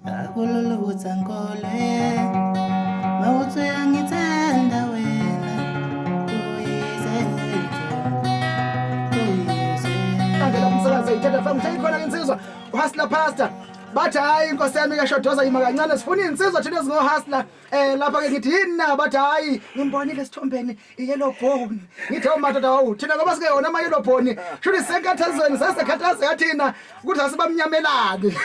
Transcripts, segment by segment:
Akululuza ngole mawuthu yangithanda wena Angela umsakazi ithatha fam khona insizwa uhasla pastor bathi hayi inkosi yami kashodoza yima kancane sifuna insizwa thina ezingohasla lapha ke ngithi yini na bathi hayi ngimbonile esithombeni iyellow bone ngithi madoda wawu thina ngoba sike yona ama yellow bone shuthi senkathazweni sasekhathaze yathina ukuthi asibamnyamelani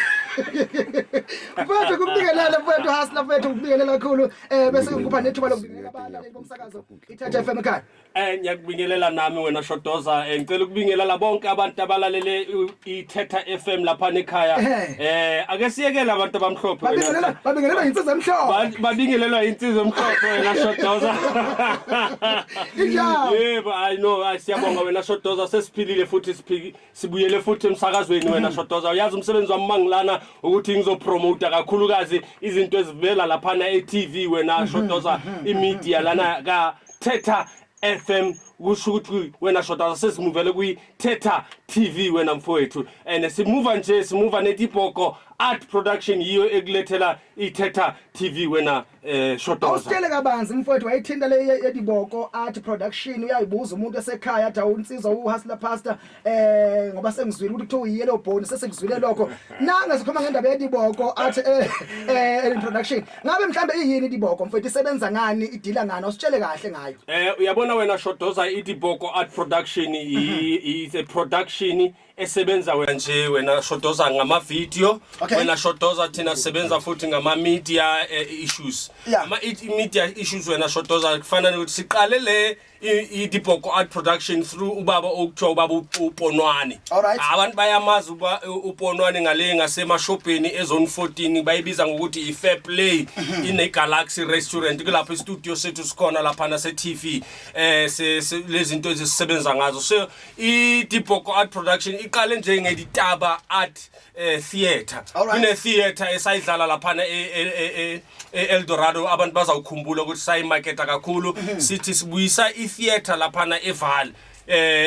mfethu kubingelela mfethu hasla mfethu kubingelela kakhulu bese ngikupha nethuba lokubingelela abalaleli bomsakazo ithatha FM ekhaya ngiyakubingelela nami wena Shodoza ngicela ukubingelela bonke abantu abalalele iThetha FM lapha ekhaya ake siyekela abantu abamhlophe wena babingelelwa insizwa emhlophe babingelelwa insizwa emhlophe wena Shodoza yebo I know siyabonga wena Shodoza sesiphilile futhi sibuyele futhi emsakazweni wena Shodoza uyazi umsebenzi wami mangilana ukuthi ngizopromote kakhulukazi izinto ezivela lapha eTV wena Shodoza imedia lana ka Thetha FM kusho ukuthi wena Shodoza sesimuvele kwi Thetha TV wena mfowethu and simuva netibhoko art production yiyo ekulethela iThetha TV wena Shodoza awusitshele kabanzi mfowethu wayithinta le yediboko art production uyayibuza umuntu esekhaya athi awunsizwa uhasla pastor ngoba sengizwile ukuthi kuthiwa yellow bone sesengizwile lokho nanga sikhoma ngendaba yediboko art production ngabe mhlambe iyini idiboko mfowethu isebenza ngani idila ngani awusitshele kahle ngayo uyabona wena Shodoza idiboko art production is a production esebenza nje wena Shodoza ngama video wena Shodoza thina sebenza futhi ngama media issues ama media issues wena Shodoza kufanele ukuthi siqale le idiboko art production through ubaba okuthiwa ubaba uPonwani abantu bayamazi uPonwani ngale ngasemashopeni ezone 14 bayibiza ngokuthi iFair Play ine Galaxy Restaurant kulapha istudio sethu sikhona lapha na se TV lezi zinto ezisebenza ngazo so idiboko art production iqale nje ngeditaba art theater kune theater esayidlala lapha Eldorado abantu bazawukhumbula ukuthi sayimarketa kakhulu sithi sibuyisa itheater lapha eVal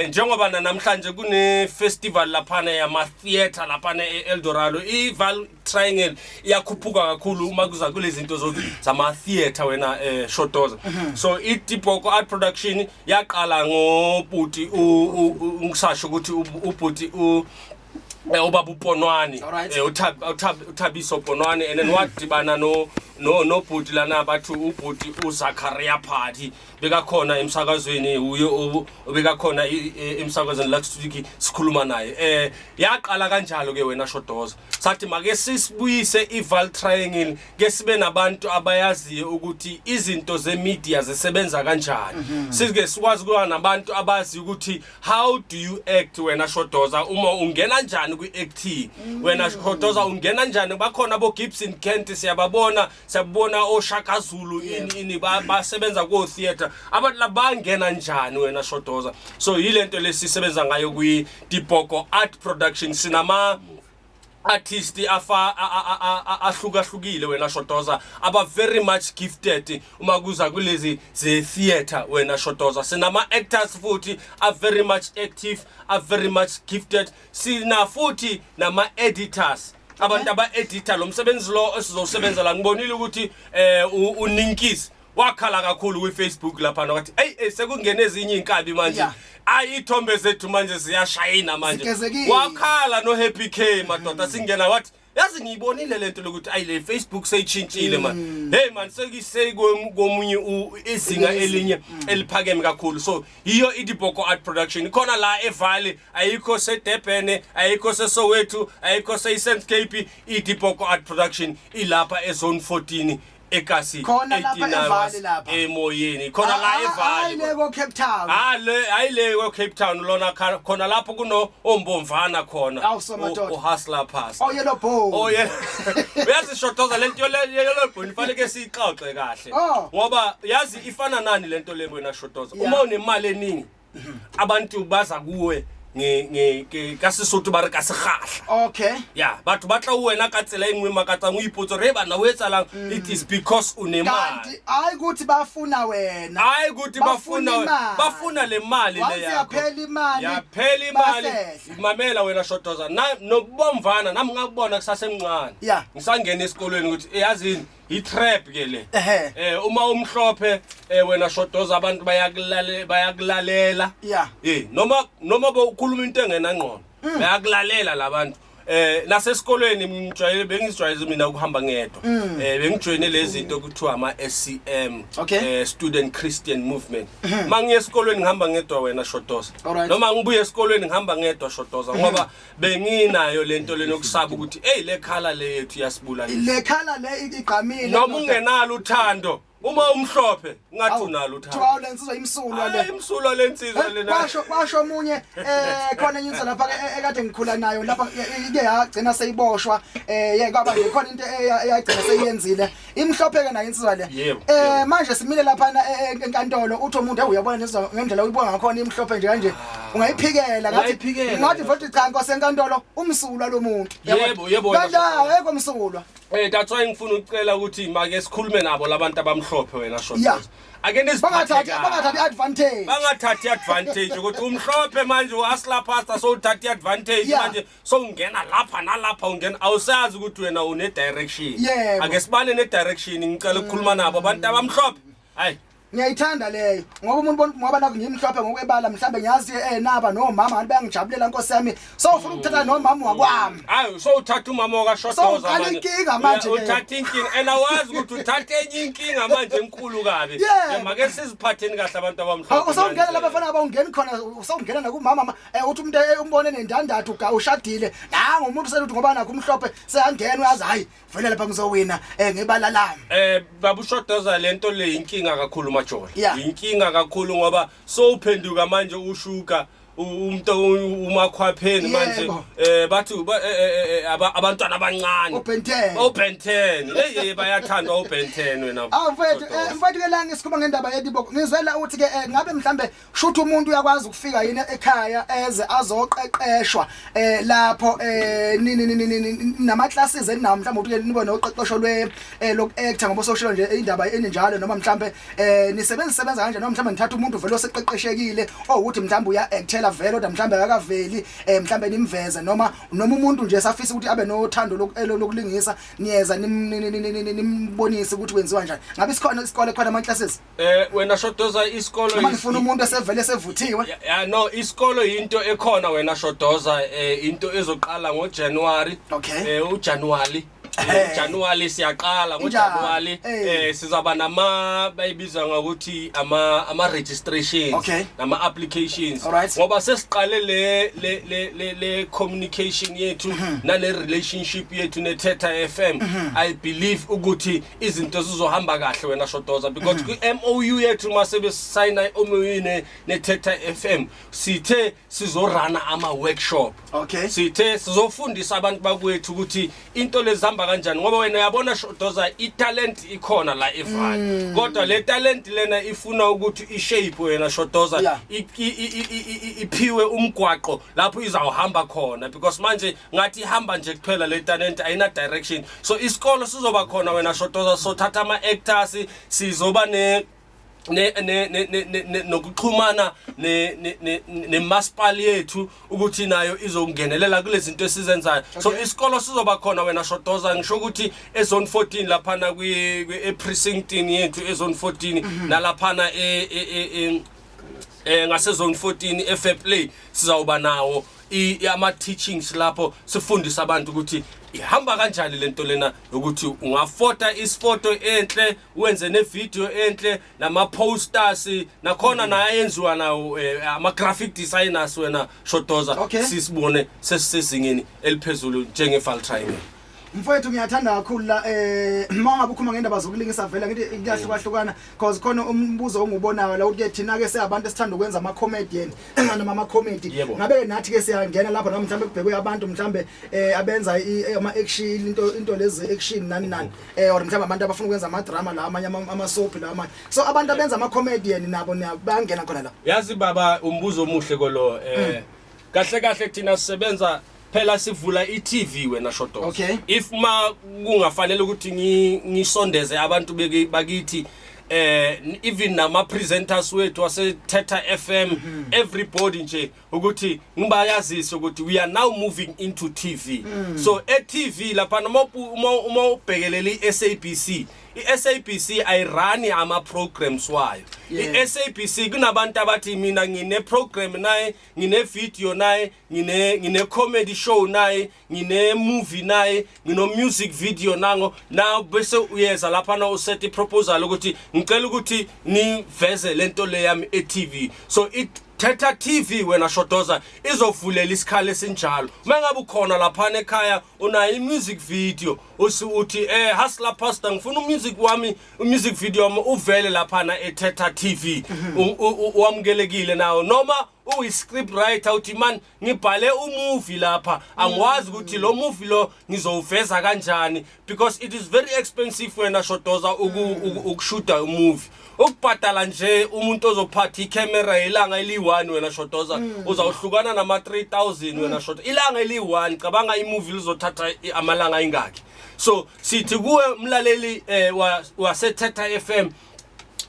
njengoba namhlanje kune festival lapha yama theater lapha eEldorado iVal Triangle iyakhuphuka kakhulu uma kuza kulezi zinto zama theater wena Shodoza so idiboko art production yaqala ngobhuti ngisasho ukuthi ubhuti ubaba uPonwani uThabiso Ponwani and then wadibana no bhuti lana bathi ubhuti uZakaria Party bekakhona emsakazweni uyo bekakhona emsakazweni la studio sikhuluma naye yaqala kanjalo ke wena Shodoza sathi make sisibuyise iVal Triangle ke sibe nabantu abayaziyo ukuthi izinto zemedia zisebenza kanjani sike sikwazi kuba nabantu abazi ukuthi how do you act wena Shodoza uma ungena kanjani kwi-acting wena Shodoza ungena kanjani bakhona abo Gibson Kent siyababona oShaka Zulu ini basebenza ku theater abantu labangena njani wena Shodoza so yilento lesisebenza ngayo kwi diboko art production sinama artist ahlukahlukile wena Shodoza aba very much gifted uma kuza kulezi ze theater wena Shodoza sinama actors futhi are very much active are very much gifted sina futhi nama editors abantu aba-editor lo msebenzi lo esizosebenza la ngibonile ukuthi uNinkisi wakhala kakhulu kwi-Facebook lapha nokuthi hey sekungena ezinye inkabi manje ayithombe zethu manje ziyashayina manje wakhala no Happy K madoda singena wathi yazi ngiyibonile lento lokuthi ayile Facebook seyitshintshile man hey man komunye izinga elinye eliphakeme kakhulu so iyo idiboko art production khona la eValley ayikho seDurban ayikho seSoweto ayikho seSouth Cape idiboko art production ilapha ezone 14 ekasi 18 emoyeni khona la eValley ayileko Cape Town ayileko Cape Town lona khona lapho kuno ombomvana khona uhustler pass yellow bone yazi Shodoza lento yellow bone fanele siyixoxe kahle ngoba yazi ifana nani lento le wena Shodoza uma unemali eningi abantu baza kuwe ka Sesotho ba re ka segahla. Okay. Yeah, batho ba tla o wena ka tsela engwe makatsa mo ipotso re bana o etsalang it is because unemali. Kanti hayi ukuthi bafuna wena. Hayi ukuthi bafuna le mali le yakho. Yaphela imali. Mamela wena Shotoza. Nokubomvana nami ngakubona kusasemncane. Ngisangena esikolweni ukuthi yazini i-trap ke le. Uma umhlophe wena Shotoza abantu bayakulalela. Noma bokhuluma into engena ngqondo. Bayakulalela labantu. Nasesikolweni bengijwayele mina ukuhamba ngedwa. Bengijoyine lezi zinto kuthiwa ama SCM, Student Christian Movement. Mangiye esikolweni ngihamba ngedwa wena Shotoza. Noma ngibuye esikolweni ngihamba ngedwa Shotoza ngoba benginayo lento lenokusaba ukuthi le khala le yethu yasibula. Le khala le igqamile. Noma ungenalo uthando. Uma umhlophe ngathi unalo uthando. Kuthiwa lensizwa imsulwa le. Imsulwa lensizwa lena. Basho omunye khona inyinzo lapha ekade ngikhula nayo lapha ike yagcina seyiboshwa kwaba khona into eyagcina seyiyenzile. Imhlophe ke nayo insizwa le. Manje simile lapha enkantolo uthi umuntu uyabona nesizwa ngendlela uyibona ngakhona imhlophe nje kanje ungayiphikela ngathi futhi cha Nkosi enkantolo umsulwa lo muntu. Yebo. Kanti ayekho umsulwa. That's why ngifuna ukucela ukuthi make sikhulume nabo labantu abamhlophe wena Shotoza. Ake bangathathi advantage. Bangathathi advantage ukuthi umhlophe manje uHustler Pastor so uthatha advantage manje so ungena lapha nalapha ungena awusazi ukuthi wena une direction. Ake sibane ne direction ngicela ukukhuluma nabo abantu abamhlophe. Hayi ngiyayithanda leyo ngoba umuntu ngoba naku ngimhlophe ngokwebala mhlambe ngiyazi naba nomama ngabe bayangijabulela Nkosi yami so ufuna ukuthatha nomama wakwami hayi so uthatha umama okaShotoza manje inkinga manje uthatha inkinga wazi ukuthi uthatha enye inkinga manje enkulu kabi make siziphatheni kahle abantu abamhlophe usongena lapha bafana abawungeni khona usongena nakumama uthi umuntu umbone nendandathu ushadile nangu umuntu seluthi ngoba nakho umhlophe seyangena uyazi hayi vele lapha ngizowina ngebala lami babu Shotoza lento le inkinga kakhulu majola inkinga kakhulu ngoba so uphenduka manje ushuka umuntu umakhwapheni manje bathi abantwana abancane open 10 bayathandwa open 10 wena mfowethu ke la ngisikhuluma ngendaba yediboko ngizwela uthi ke ngabe mhlambe shutha umuntu uyakwazi ukufika yini ekhaya eze azoqeqeshwa lapho nama classes eninawo mhlambe ukuthi nibe noqeqesho lokuactor ngoba social nje indaba enjalo noma mhlambe nisebenza kanje noma mhlambe nithatha umuntu vele oseqeqeshekile ukuthi mhlambe uya actela vele oda mhlambe akaveli mhlambe nimveze noma umuntu nje safisa ukuthi abe nothando lokulingisa niyeza nimbonise ukuthi kwenziwa njani ngabe isikole khona ama classes wena Shotoza isikolo ngifuna umuntu esevele sevuthiwe no isikolo into ekhona wena Shotoza into ezoqala ngoJanuary uJanuary siyaqala ngoJanuary sizaba bayibiza ngokuthi ama registrations nama applications ngoba sesiqale le communication yethu nale relationship yethu neThetha FM I believe ukuthi izinto zizohamba kahle wena Shotoza because ku MOU yethu masebe sign MOU neThetha FM sithe sizorana ama workshop sithe sizofundisa abantu bakwethu ukuthi into lezihamba kanjani ngoba wena uyabona Shotoza italent ikhona la eVaal kodwa le talent lena ifuna ukuthi ishape wena Shotoza iphiwe umgwaqo lapho izawuhamba khona because manje ngathi ihamba nje kuphela le talent ayina direction so isikolo sizoba khona wena Shotoza so thatha ama actors sizoba nokuxhumana nemasipali yethu ukuthi nayo izongenelela kulezi zinto esizenzayo so isikolo sizoba khona wena Shotoza ngisho ukuthi ezone 14 lapha na precinct yethu ezone 14 nalaphana ngase zone 14 FF play sizawuba nawo ama teachings lapho sifundisa abantu ukuthi ihamba kanjani lento lena ukuthi ungafota isifoto enhle wenze nevideo enhle nama posters nakhona nayenziwa nawo ama graphic designers wena Shotoza sisibone sesizingeni eliphezulu njengeVaal Triangle mfowethu ngiyathanda kakhulu la mangabe ukhuluma ngendaba zokulingisa vela ngithi kuyahlukahlukana because khona umbuzo ongubonayo la ukuthi thina ke siyabantu esithanda ukwenza ama comedian noma ama comedy ngabe nathi ke siyangena lapha noma mhlambe kubhekwe abantu mhlambe abenza ama action into lezi action nani or mhlambe abantu abafuna ukwenza ama drama la amanye ama soap la amanye so abantu abenza ama comedian nabo bayangena khona la yazi baba umbuzo omuhle kolo kahle kahle thina sisebenza phela sivula iTV wena Shotoza. Okay. If ma kungafanele ukuthi ngisondeze abantu bakithi even nama presenters wethu waseThetha FM everybody nje ukuthi ngibayazise ukuthi we are now moving into TV. So eTV lapha uma ubhekelele iSABC iSABC ayirani ama programs wayo. iSABC kunabantu abathi mina ngine program naye ngine video naye ngine comedy show naye ngine movie naye ngino music video nango now bese uyeza lapha na uset iproposal ukuthi ngicela ukuthi niveze lento le yami eTV. So Thetha TV wena Shotoza izovulela isikhala esinjalo mangabe ukhona lapha ekhaya unayo music video uthi Hustler Pastor ngifuna music video wami uvele lapha eThetha TV wamkelekile nawo noma script writer uthi man ngibhale movie lapha angwazi ukuthi lo movie lo ngizowuveza kanjani because it is very expensive wena Shotoza ukushuta movie. Ukubhadala nje umuntu ozophatha icamera ilanga eli1 wena Shotoza uzawuhlukana nama 3000 wena Shotoza ilanga eli1 cabanga imovie lizothatha amalanga ingaki. So sithi kuwe mlaleli waseThetha FM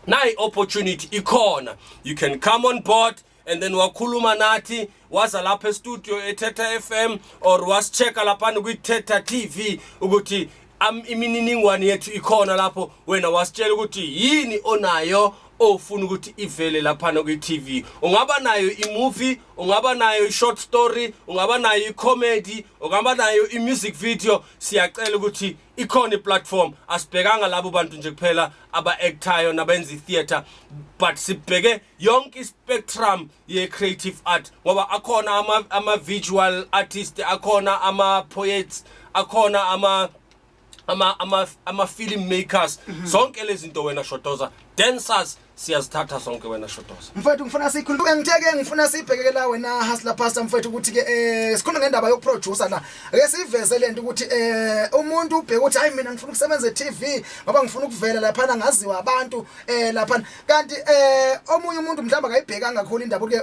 nayi opportunity ikhona, you can come on board and then wakhuluma nathi waza lapha estudio eThetha FM or wasicheka lapha kuThetha TV ukuthi imininingwane yethu ikhona lapho wena wasitshela ukuthi yini onayo ofuna ukuthi ivele lapha ku-TV. Ungaba nayo imovie, ungaba nayo short story, ungaba nayo comedy, ungaba nayo music video. Siyacela ukuthi ikhona iplatform asibhekanga labo bantu nje kuphela aba-actayo nabenza theater but sibheke yonke spectrum ye creative art ngoba akhona ama visual artists, akhona ama poets, akhona ama filmmakers. Zonke lezi zinto wena Shotoza, dancers siyazithatha sonke wena Shotoza. Mfowethu ngifuna sikhuluma ngitheke ngifuna sibhekeke la wena Hustler Pastor mfowethu ukuthi ke sikhuluma ngendaba yokuproducer la. Ake siveze lento ukuthi umuntu ubheka ukuthi hayi mina ngifuna ukusebenza eTV ngoba ngifuna ukuvela lapha ngaziwa abantu lapha kanti omunye umuntu mhlamba akayibhekanga kakhulu indaba ke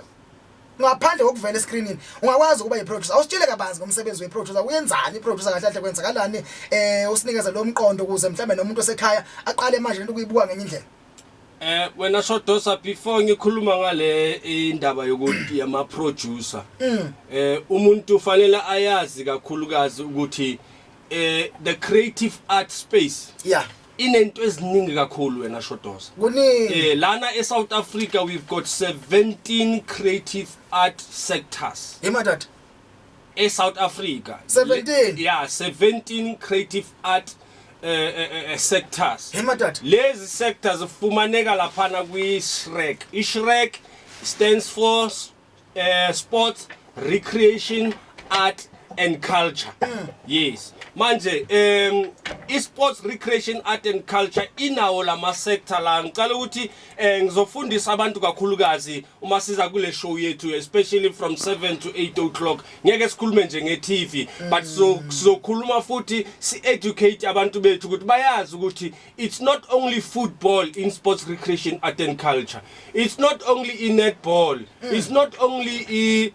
ngaphandle kokuvela escreenini ungakwazi ukuba yiproducer. Awusitshele kabanzi ngomsebenzi weproducer uyenzani iproducer kahle kahle kwenzakalani usinikeza lo mqondo ukuze mhlambe nomuntu osekhaya aqale manje into kuyibuka ngenye indlela. Wena Shotoza before ngikhuluma ngale indaba yokuthi ama producer umuntu fanele ayazi kakhulukazi ukuthi the creative art space inento eziningi kakhulu wena Shotoza. Kuningi lana eSouth Africa we've got 17 creative art sectors. Imadad South Africa 17 17 creative art sectors. Imadad Lezi sectors fumaneka lapha kwi-SHREC. iSHREC stands for sports, recreation, art and culture. Yes. Manje sports, recreation, art and culture inawo lama sector la ngicela ukuthi ngizofundisa abantu kakhulukazi uma siza kule show yethu especially from 7 to 8 o'clock. Ngeke sikhulume nje ngeTV but sizokhuluma futhi si educate abantu bethu ukuthi bayazi ukuthi it's not only football in sports, recreation, art and culture. It's not only in netball. It's not only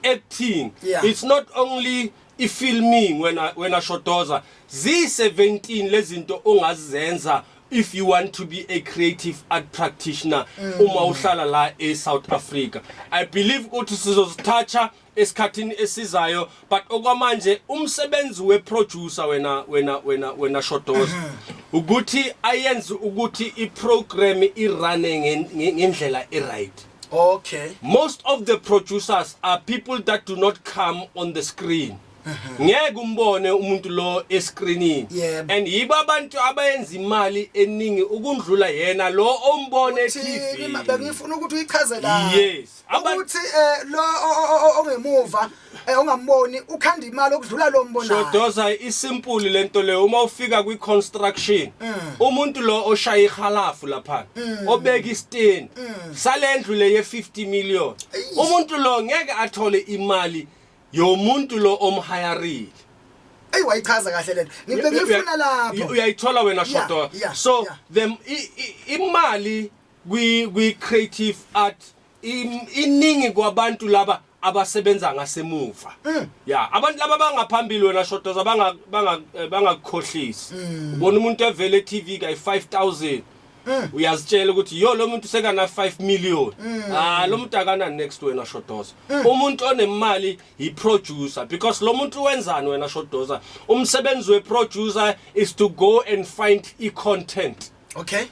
acting. It's not only filming when Shotoza. Z17 lezinto ongazenza if you want to be a creative art practitioner uma uhlala la eSouth Africa. I believe ukuthi sizozithatha esikhathini esizayo but okwamanje umsebenzi weproducer wena Shotoza ukuthi ayenze ukuthi iprogram irane ngendlela right. Okay. Most of the producers are people that do not come on the screen. Ngeke umbone umuntu lo escreenini and yiba abantu abayenza imali eningi ukundlula yena lo ombone TV. Ngifuna ukuthi uyichaze la. Yes. Ukuthi lo ongemuva ongamboni ukhanda imali okudlula lo mbonayo. Shotoza isimple lento le uma ufika kwi construction umuntu lo oshaya ihalafu lapha obeka istain salendlu le ye 50 million umuntu lo ngeke athole imali yomuntu lo omhireile. Wayichaza kahle lento. Ngifuna lapho. Uyayithola wena Shotoza. So them imali we creative art iningi kwabantu laba abasebenza ngasemuva yeah abantu laba bangaphambili wena Shotoza bangakhohlisi ubona umuntu evele TV ka 5000 uyazitshela ukuthi yo lo muntu sekana 5 million lo muntu akana next wena Shotoza umuntu onemali yi producer because lo muntu wenzani wena Shotoza umsebenzi we producer is to go and find I content okay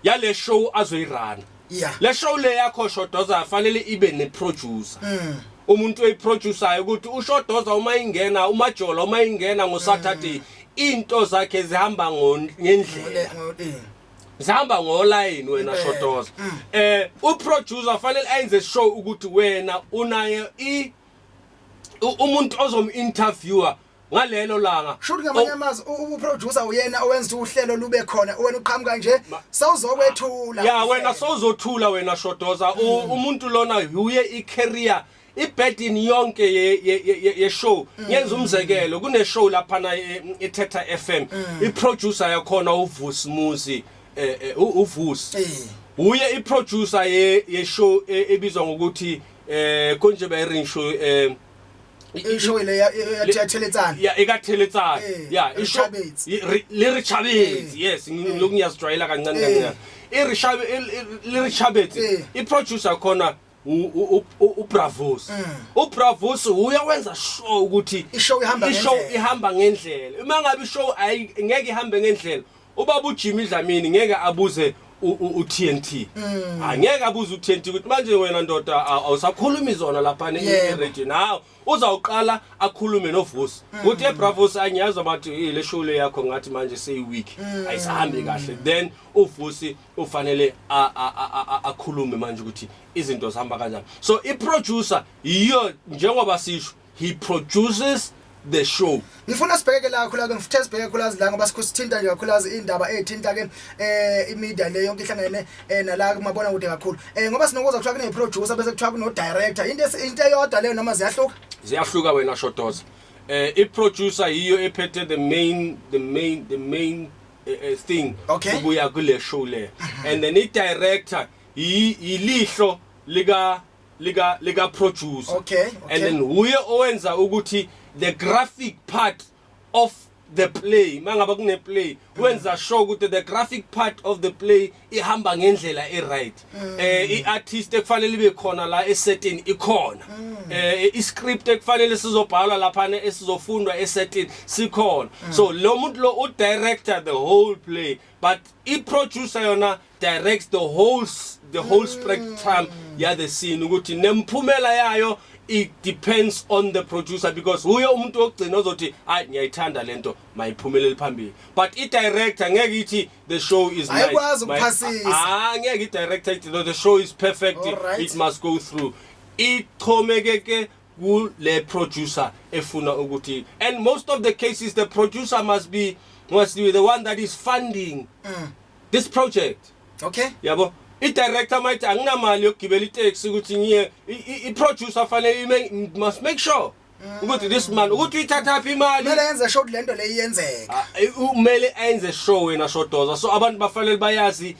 yale show azoyirana yeah le show le yakho Shotoza afanele ibe ne producer umuntu oyiproducer ukuthi uShotoza uma ingena uMajola uma ingena ngo Saturday into zakhe zihamba ngendlela zihamba ngoline wena Shotoza uproducer fanele ayenze show ukuthi wena unaye umuntu ozominterviewer ngalelo langa shuthi ngamanye amazwi uproducer uyena owenza uhlelo lube khona wena uqhamuka nje sawuzokwethula yeah wena sawuzothula wena Shotoza umuntu lona uye icareer ibedin yonke ye show ngenza umzekelo kune show lapha na eThetha FM iproducer yakhona uVusi Musi uVusi uye iproducer ye show ebizwa ngokuthi konje ba ring show ishow le yaTheletsana yeah ikaTheletsana yeah ishow Richabet yes ngiyazijwayela kancane kancane Richabet iproducer khona uBravos uBravos uyawenza show ukuthi ishow ihamba ngendlela uma ngabe ishow ngeke ihambe ngendlela ubaba uJimmy Dlamini ngeke abuze uTNT angeke abuze uTNT ukuthi manje wena ndoda awusakhuluma zona lapha eRadio nawo uzawuqala akhulume noVusi uthi eBravos anyaza bathi le show le yakho ngathi manje seyiweek ayisahambi kahle then uVusi ufanele akhulume manje ukuthi izinto zihamba kanjani so iproducer iyo njengoba sisho he produces the show ngifuna sibheke la khula ke ngifuthe sibheke khulazi la ngoba sikhosithinta nje kakhulazi indaba ezithinta ke imedia le yonke ihlangene nala kumabona kude kakhulu ngoba sinokuza kuthiwa kune producer bese kuthiwa kuno director into eyodwa leyo noma ziyahluka wena Shotoza iproducer yiyo ephethe the main thing ubuya kule show le and then idirector ilihlo lika producer okay and then uye owenza ukuthi the graphic part of the play mangaba kune play wenza show ukuthi the graphic part of the play ihamba ngendlela right iartist ekufanele ibe khona la esetting ikhona iscript ekufanele sizobhalwa lapha esizofundwa esetting sikhona so lo muntu lo udirector the whole play but iproducer yona directs the whole spectrum ya the scene ukuthi nemphumela yayo it depends on the producer because uye umuntu ogcina ozothi hayi ngiyayithanda lento mayiphumelele phambili but I director ngeke ithi the show is nice ayikwazi ukuphasisa ngeke I director ithi the show is perfect it must go through ithomekeke ku le producer efuna ukuthi and most of the cases the producer must be the one that is funding this project okay yabo director might anginamali yokugibela itaxi ukuthi ngiye iproducer fanele must make sure ukuthi this man ukuthi ithatha phi imali kumele yenze show lento le iyenzeka umele enze show wena Shotoza so abantu bafanele bayazi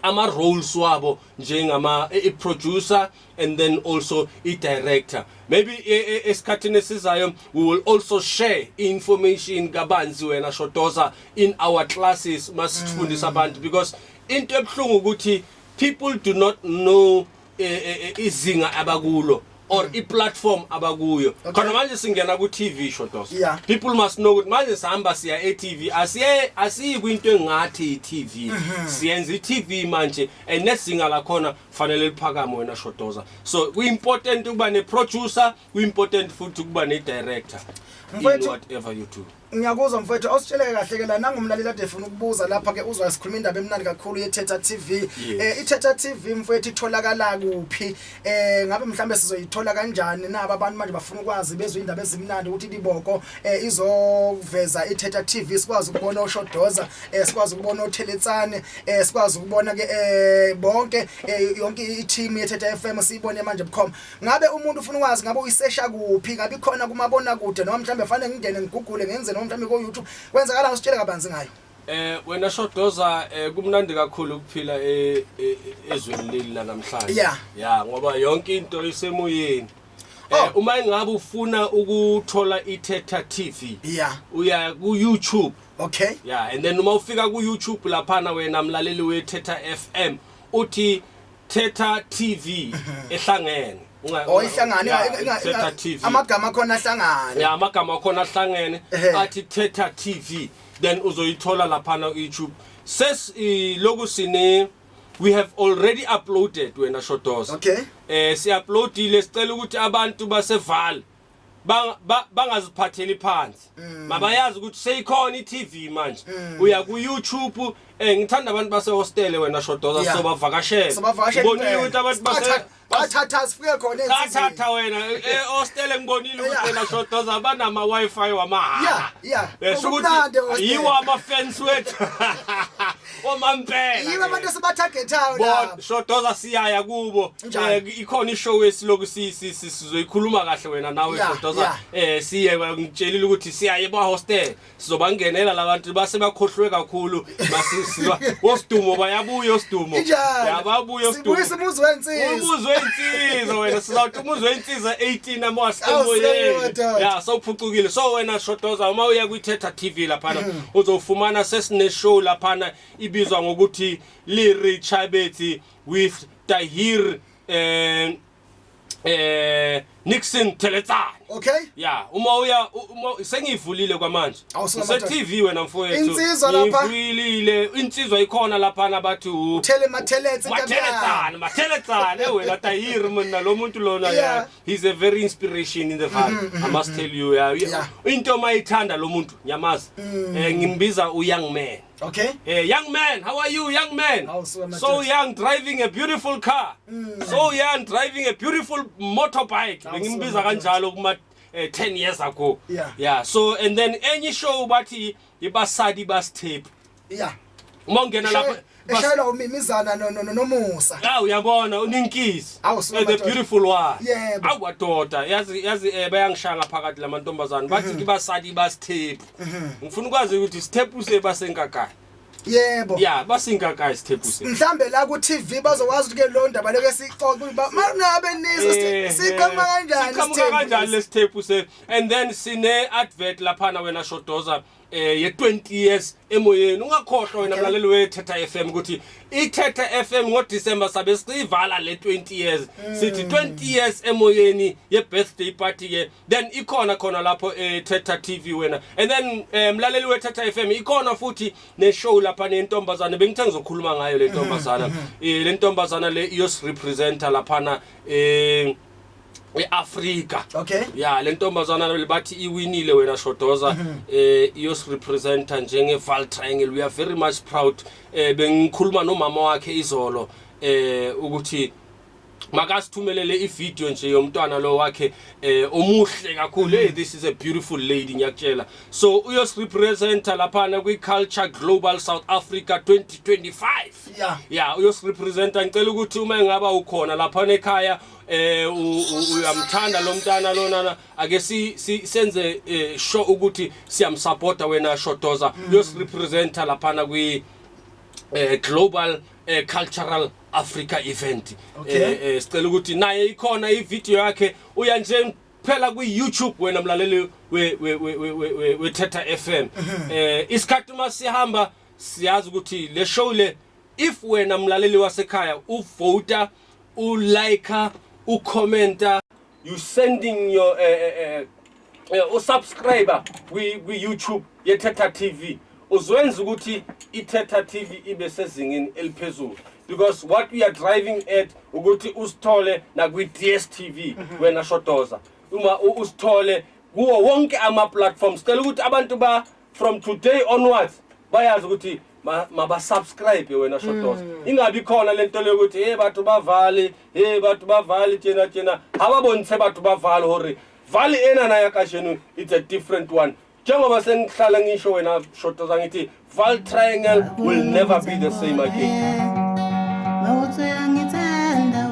ama roles wabo njengama producer and then also director maybe esikhathini esizayo we will also share information kabanzi wena Shotoza in our classes masifundisa abantu because into ebhlungu ukuthi people do not know izinga abakulo or I-platform abakuyo khona manje singena ku TV Shotoza people must know ukuthi manje sihamba siya e-TV asiyi kwinto engathi i-TV siyenza i-TV manje and nesinga la khona fanele liphakame wena Shotoza so we important ukuba ne producer we important futhi ukuba ne director in whatever you do ngiyakuzwa mfowethu awusitsheleke kahle ke la nangumlaleli ade efuna ukubuza lapha ke uzwa sikhuluma indaba emnandi kakhulu yeThetha TV iThetha TV mfowethu itholakala kuphi ngabe mhlambe sizoyithola kanjani naba abantu manje bafuna ukwazi bezwe indaba ezimnandi ukuthi iboko izoveza iThetha TV sikwazi ukubona uShotoza sikwazi ukubona uTheletsane sikwazi ukubona ke bonke yonke i-team yeThetha FM siyibone manje bukhoma ngabe umuntu ufuna ukwazi ngabe uyisesha kuphi ngabe khona kumabona kude noma mhlambe fanele ngingene ngigugule ngenze noma mhlambe ko YouTube kwenzakala usitshele kabanzi ngayo Wena Shodoza kumnandi kakhulu ukuphila ezweni leli la namhlanje. Yeah, ngoba yonke into isemoyeni. Uma ingabe ufuna ukuthola iThetha TV, uya ku YouTube. Okay. Yeah, and then uma ufika ku YouTube laphana wena mlaleli weThetha FM uthi Thetha TV ehlangene. Ihlangane Thetha TV. Amagama khona ahlangane. Yeah, amagama khona ahlangene athi Thetha TV. Then uzoyithola laphana YouTube. Says logo sine we have already uploaded wena Shodoza. Okay. Si uploadile sicela ukuthi abantu baseval bangaziphatheli phansi. Mabayazi ukuthi seyikhona iTV manje. Uya ku YouTube ngithanda abantu base hostel wena Shodoza so bavakashela. Ngibonile ukuthi abantu base bathatha sifike khona ensizini. Bathatha wena hostel ngibonile ukuthi wena Shodoza banama wifi wamahala. Besho ukuthi yiwo ama fans wethu. Omampela. Yiwo abantu sebatargetayo la. Shodoza siyaya kubo. Ikhona ishow esiloku sizoyikhuluma kahle wena nawe Shodoza. Siye ngitshelile ukuthi siyaye eba hostel. Sizobangenela labantu base bakhohlwe kakhulu. Basizwa oSdumo bayabuya oSdumo. Yababuya oSdumo. Sibuyisa umuzi wensizwa. Umuzi wensizwa wena sizawuthi umuzi wensizwa 18 amasi emoyeni. Yeah, sawuphucukile. So wena Shodoza uma uya kwiThetha TV laphana uzofumana sesine show laphana ibizwa ngokuthi Lirichabethi with Tahir Nixon Teletsane. Okay. Yeah, uma uya sengivulile kwamanje. Se TV wena mfowethu. Insizwa lapha. Ngivulile insizwa ikhona lapha bathi Teletsane wena Tahir mina lo muntu lona yeah. He's a very inspiration in the family. I must tell you yeah. Into mayithanda lo muntu nyamazi. Ngimbiza young man. Okay. Young man, how are you, young man? So young, driving a beautiful car. So young, driving a beautiful motorbike. Ngimbiza kanjalo kuma 10 years ago. Yeah. So and then any show bathi ibasadi bas tape. Yeah. Mongena lapha eshayela umimizana nomusa. Uyabona uninkisi. The beautiful one. Awudoda yazi bayangishanga phakathi lamantombazana bathi ibasadi bas tape. Ngifuna ukwazi ukuthi step usebasenkakaya. Yebo. Yeah, basingakai stepuse. Mhlambe la ku TV bazokwazi ukuthi ke lo ndaba leke sixoxe ukuthi mangabe nizo sikhama kanjani stepuse. Sikhama kanjani le stepuse. And then sine advert laphana wena Shodoza ye 20 years emoyeni ungakhohlwa wena mlaleli weThetha FM ukuthi iThetha FM ngoDecember sabe sivala le 20 years sithi 20 years emoyeni ye birthday party ke then ikhona khona lapho Thetha TV wena and then mlaleli weThetha FM ikhona futhi ne show lapha nentombazana bengithe ngizokhuluma ngayo le ntombazana le ntombazana le iyos representer laphana eAfrica. Okay. Yeah, le ntombazana bathi iwinile wena Shodoza iyos representer njenge Val Triangle. We are very much proud. Bengikhuluma nomama wakhe izolo ukuthi makasithumelele ivideo nje yomntwana lo wakhe omuhle kakhulu. This is a beautiful lady ngiyakutshela. So uyos representer laphana kwi Culture Global South Africa 2025. Yeah, uyos representer ngicela ukuthi uma ngaba ukhona lapha ekhaya uyamthanda lo mntana lona ake senze show ukuthi siyamsupporta wena Shodoza. Uyos representer laphana kwi Global Cultural Africa event. Sicela ukuthi naye ikhona ivideo yakhe uya nje phela ku YouTube wena mlaleli weThetha FM. Isikhathi masihamba siyazi ukuthi le show le if wena mlaleli wasekhaya uvote ulike ucomment you sending your subscriber we YouTube yeThetha TV uzwenza ukuthi iThetha TV ibe sezingeni eliphezulu because what we are driving at ukuthi usithole na kwi DStv wena Shodoza uma usithole kuwo wonke ama platforms cela ukuthi abantu ba from today onwards bayazi ukuthi maba subscribe wena Shodoza ingabi khona lento lokuthi bathu bavale bathu bavale tjena ababonise bathu bavale hore vale ena na yakashenu it's a different one. Njengoba sengihlala ngisho wena Shodoza ngithi Val Triangle will never be the same again. Mawuthi angithanda